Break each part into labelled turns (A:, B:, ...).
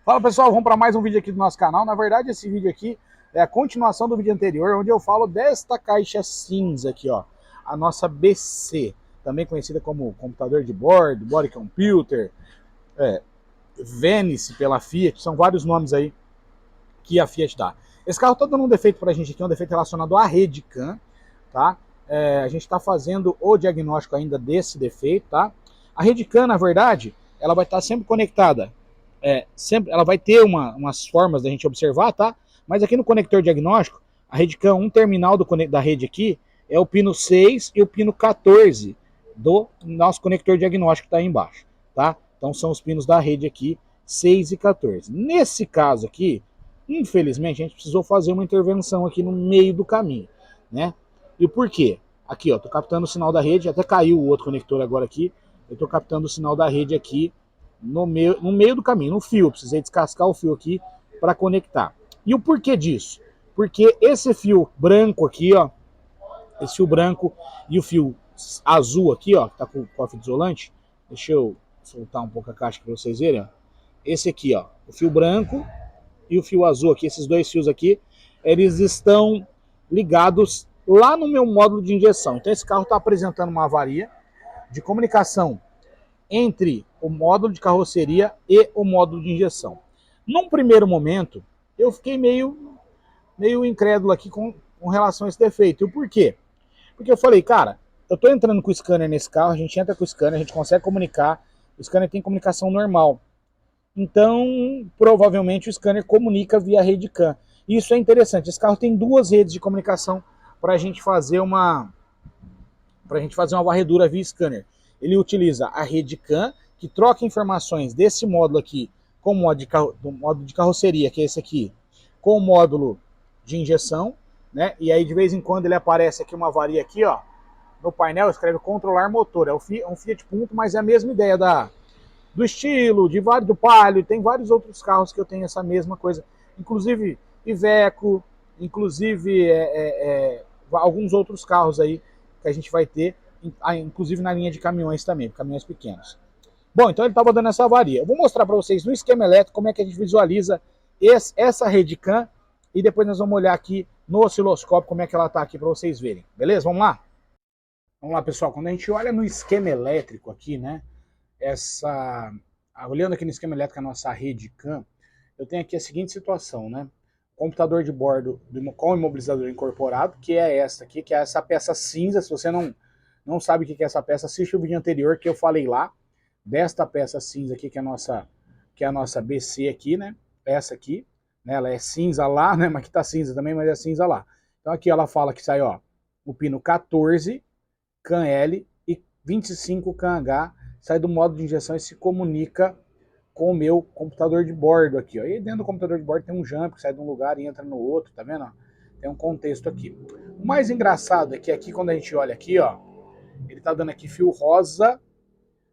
A: Fala pessoal, vamos para mais um vídeo aqui do nosso canal. Na verdade, esse vídeo aqui é a continuação do vídeo anterior, onde eu falo desta caixa cinza aqui, ó, a nossa BC, também conhecida como computador de bordo, body computer, Venice pela Fiat, são vários nomes aí que a Fiat dá. Esse carro está dando um defeito para a gente aqui, um defeito relacionado à rede CAN, tá? A gente está fazendo o diagnóstico ainda desse defeito, tá? A rede CAN, na verdade, ela vai estar sempre conectada. Sempre, ela vai ter umas formas da gente observar, tá? Mas aqui no conector diagnóstico, a rede CAN, um terminal da rede aqui, é o pino 6 e o pino 14 do nosso conector diagnóstico que está aí embaixo, tá? Então são os pinos da rede aqui, 6 e 14. Nesse caso aqui, infelizmente, a gente precisou fazer uma intervenção aqui no meio do caminho, né? E o porquê? Aqui, ó, tô captando o sinal da rede, até caiu o outro conector agora aqui, eu tô captando o sinal da rede aqui no meio do caminho, no fio, precisei descascar o fio aqui para conectar. E o porquê disso? Porque esse fio branco aqui, ó, esse fio branco e o fio azul aqui, ó, que tá com o fita isolante, deixa eu soltar um pouco a caixa para vocês verem, ó. Esse aqui, ó, o fio branco e o fio azul aqui, esses dois fios aqui, eles estão ligados lá no meu módulo de injeção. Então esse carro está apresentando uma avaria de comunicação entre o módulo de carroceria e o módulo de injeção. Num primeiro momento, eu fiquei meio incrédulo aqui com relação a esse defeito. E o porquê? Porque eu falei, cara, eu estou entrando com o scanner nesse carro, a gente entra com o scanner, a gente consegue comunicar, o scanner tem comunicação normal. Então, provavelmente o scanner comunica via rede CAN. Isso é interessante. Esse carro tem duas redes de comunicação para a gente fazer uma varredura via scanner. Ele utiliza a rede CAN, que troca informações desse módulo aqui com o módulo de carroceria, que é esse aqui, com o módulo de injeção, né? E aí de vez em quando ele aparece aqui uma avaria aqui, ó, no painel escreve controlar motor. É um Fiat Punto, mas é a mesma ideia do estilo, do Palio, tem vários outros carros que eu tenho essa mesma coisa, inclusive Iveco, inclusive alguns outros carros aí que a gente vai ter, inclusive na linha de caminhões também, caminhões pequenos. Bom, então ele estava dando essa avaria. Eu vou mostrar para vocês no esquema elétrico como é que a gente visualiza essa rede CAN e depois nós vamos olhar aqui no osciloscópio como é que ela está aqui para vocês verem. Beleza? Vamos lá? Vamos lá, pessoal. Quando a gente olha no esquema elétrico aqui, né? Olhando aqui no esquema elétrico a nossa rede CAN, eu tenho aqui a seguinte situação, né? Computador de bordo com imobilizador incorporado, que é esta aqui, que é essa peça cinza. Se você não sabe o que é essa peça, assiste o vídeo anterior que eu falei lá, desta peça cinza aqui, que é a nossa BC aqui, né? Essa aqui, né? Ela é cinza lá, né? Mas aqui tá cinza também, mas é cinza lá. Então aqui ela fala que sai, ó, o pino 14, CAN L e 25 CAN H, sai do modo de injeção e se comunica com o meu computador de bordo aqui, ó. E dentro do computador de bordo tem um jump que sai de um lugar e entra no outro, tá vendo? Tem um contexto aqui. O mais engraçado é que aqui, quando a gente olha aqui, ó, ele tá dando aqui fio rosa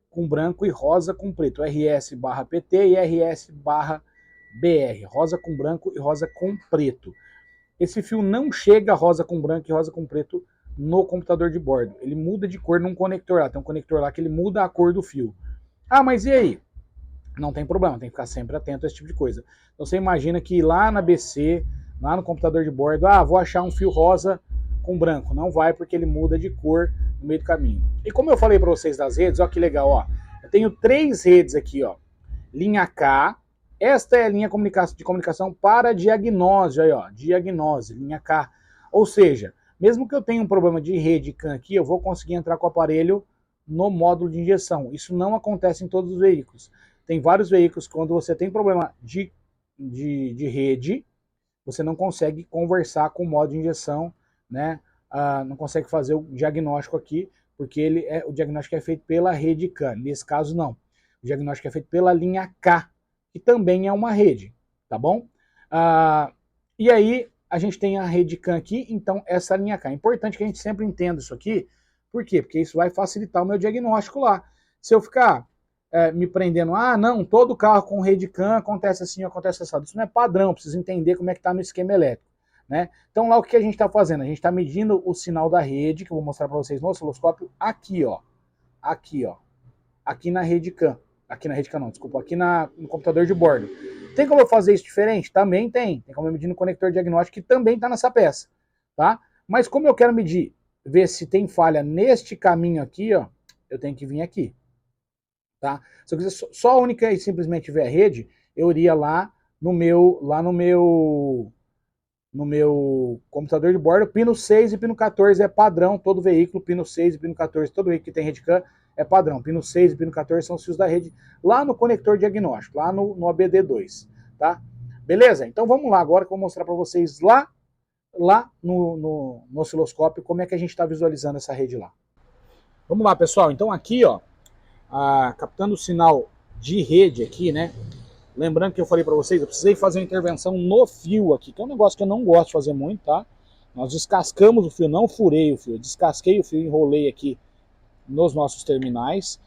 A: com branco e rosa com preto, RS/PT e RS/BR, rosa com branco e rosa com preto. Esse fio não chega rosa com branco e rosa com preto no computador de bordo. Ele muda de cor num conector lá. Tem um conector lá que ele muda a cor do fio. Ah, mas e aí? Não tem problema, tem que ficar sempre atento a esse tipo de coisa. Então você imagina que lá na BC, lá no computador de bordo, vou achar um fio rosa com branco. Não vai, porque ele muda de cor no meio do caminho. E como eu falei para vocês das redes, ó que legal, ó. Eu tenho 3 redes aqui, ó. Linha K. Esta é a linha de comunicação para diagnose, aí, ó. Diagnose, linha K. Ou seja, mesmo que eu tenha um problema de rede CAN aqui, eu vou conseguir entrar com o aparelho no módulo de injeção. Isso não acontece em todos os veículos. Tem vários veículos que quando você tem problema de rede, você não consegue conversar com o modo de injeção, né? Não consegue fazer o diagnóstico aqui, porque o diagnóstico é feito pela rede CAN. Nesse caso, não. O diagnóstico é feito pela linha K, que também é uma rede, tá bom? E aí, a gente tem a rede CAN aqui, então essa linha K. É importante que a gente sempre entenda isso aqui. Por quê? Porque isso vai facilitar o meu diagnóstico lá. Se eu ficar me prendendo, não, todo carro com rede CAN acontece assim, acontece assado. Isso não é padrão, preciso entender como é que está no esquema elétrico, né? Então lá o que a gente está fazendo? A gente está medindo o sinal da rede, que eu vou mostrar para vocês no osciloscópio, aqui, ó. Aqui, ó. Aqui na rede CAN. Aqui na rede CAN não, desculpa. Aqui no computador de bordo. Tem como eu fazer isso diferente? Também tem. Tem como eu medir no conector diagnóstico, que também está nessa peça, tá? Mas como eu quero medir, ver se tem falha neste caminho aqui, ó, eu tenho que vir aqui, tá? Se eu quiser só única e simplesmente ver a rede, eu iria lá no meu computador de bordo, pino 6 e pino 14 é padrão, todo veículo, pino 6 e pino 14, todo veículo que tem rede CAN é padrão. Pino 6 e pino 14 são os fios da rede lá no conector diagnóstico, lá no ABD2, tá? Beleza? Então vamos lá agora que eu vou mostrar para vocês lá no osciloscópio como é que a gente está visualizando essa rede lá. Vamos lá, pessoal. Então aqui, ó, captando o sinal de rede aqui, né? Lembrando que eu falei para vocês, eu precisei fazer uma intervenção no fio aqui, que é um negócio que eu não gosto de fazer muito, tá? Nós descascamos o fio, não furei o fio, descasquei o fio, enrolei aqui nos nossos terminais,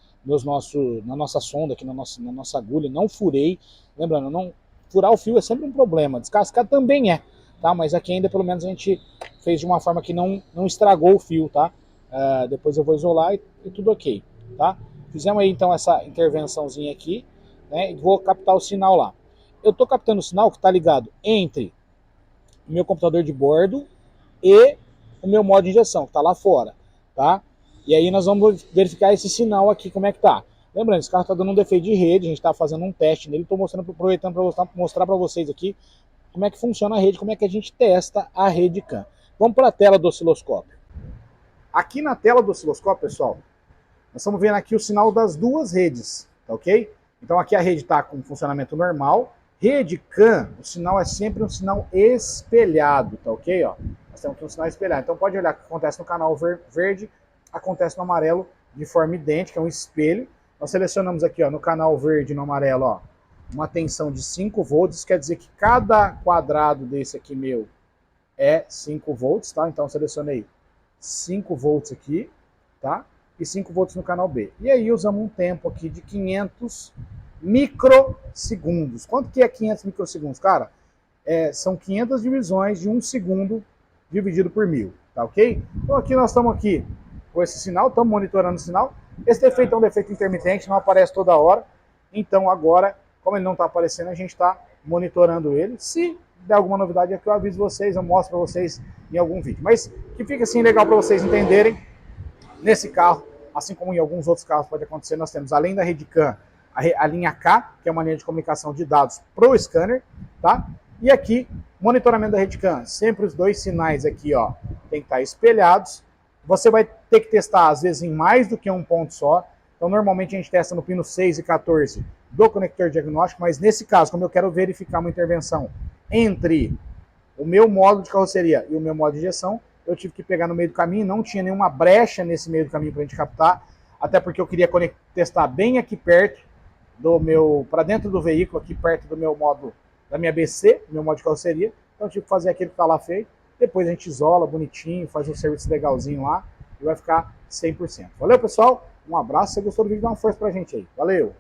A: na nossa sonda aqui, na nossa agulha, não furei. Lembrando, não, furar o fio é sempre um problema, descascar também é, tá? Mas aqui ainda pelo menos a gente fez de uma forma que não estragou o fio, tá? Depois eu vou isolar e tudo ok, tá? Fizemos aí então essa intervençãozinha aqui, né, e vou captar o sinal lá. Eu estou captando o sinal que está ligado entre o meu computador de bordo e o meu modo de injeção, que está lá fora, tá? E aí nós vamos verificar esse sinal aqui, como é que tá. Lembrando, esse carro está dando um defeito de rede, a gente está fazendo um teste nele, estou aproveitando para mostrar para vocês aqui como é que funciona a rede, como é que a gente testa a rede CAN. Vamos para a tela do osciloscópio. Aqui na tela do osciloscópio, pessoal, nós estamos vendo aqui o sinal das duas redes, tá ok? Então aqui a rede está com funcionamento normal. Rede CAN, o sinal é sempre um sinal espelhado, tá ok? Ó, nós temos aqui um sinal espelhado. Então pode olhar o que acontece no canal verde, acontece no amarelo de forma idêntica, é um espelho. Nós selecionamos aqui, ó, no canal verde e no amarelo, ó, uma tensão de 5 volts, isso quer dizer que cada quadrado desse aqui meu é 5 volts, tá? Então eu selecionei 5 volts aqui, tá? E 5 volts no canal B. E aí usamos um tempo aqui de 500 microsegundos. Quanto que é 500 microsegundos? Cara, são 500 divisões de 1 segundo dividido por 1000, tá ok? Então aqui nós estamos aqui com esse sinal, estamos monitorando o sinal. Esse defeito é um defeito intermitente, não aparece toda hora. Então agora, como ele não está aparecendo, a gente está monitorando ele. Se der alguma novidade aqui, eu aviso vocês, eu mostro para vocês em algum vídeo. Mas que fica assim legal para vocês entenderem, nesse carro, assim como em alguns outros carros pode acontecer, nós temos, além da rede CAN, a linha K, que é uma linha de comunicação de dados para o scanner, tá? E aqui, monitoramento da rede CAN, sempre os dois sinais aqui, ó, tem que estar espelhados. Você vai ter que testar, às vezes, em mais do que um ponto só. Então, normalmente a gente testa no pino 6 e 14 do conector diagnóstico, mas nesse caso, como eu quero verificar uma intervenção entre o meu modo de carroceria e o meu modo de injeção, eu tive que pegar no meio do caminho, não tinha nenhuma brecha nesse meio do caminho para a gente captar, até porque eu queria testar bem aqui perto para dentro do veículo, aqui perto do meu modo, da minha BC, meu modo de carroceria. Então eu tive que fazer aquilo que está lá feito, depois a gente isola bonitinho, faz um serviço legalzinho lá e vai ficar 100%. Valeu, pessoal, um abraço, se você gostou do vídeo, dá uma força pra gente aí. Valeu!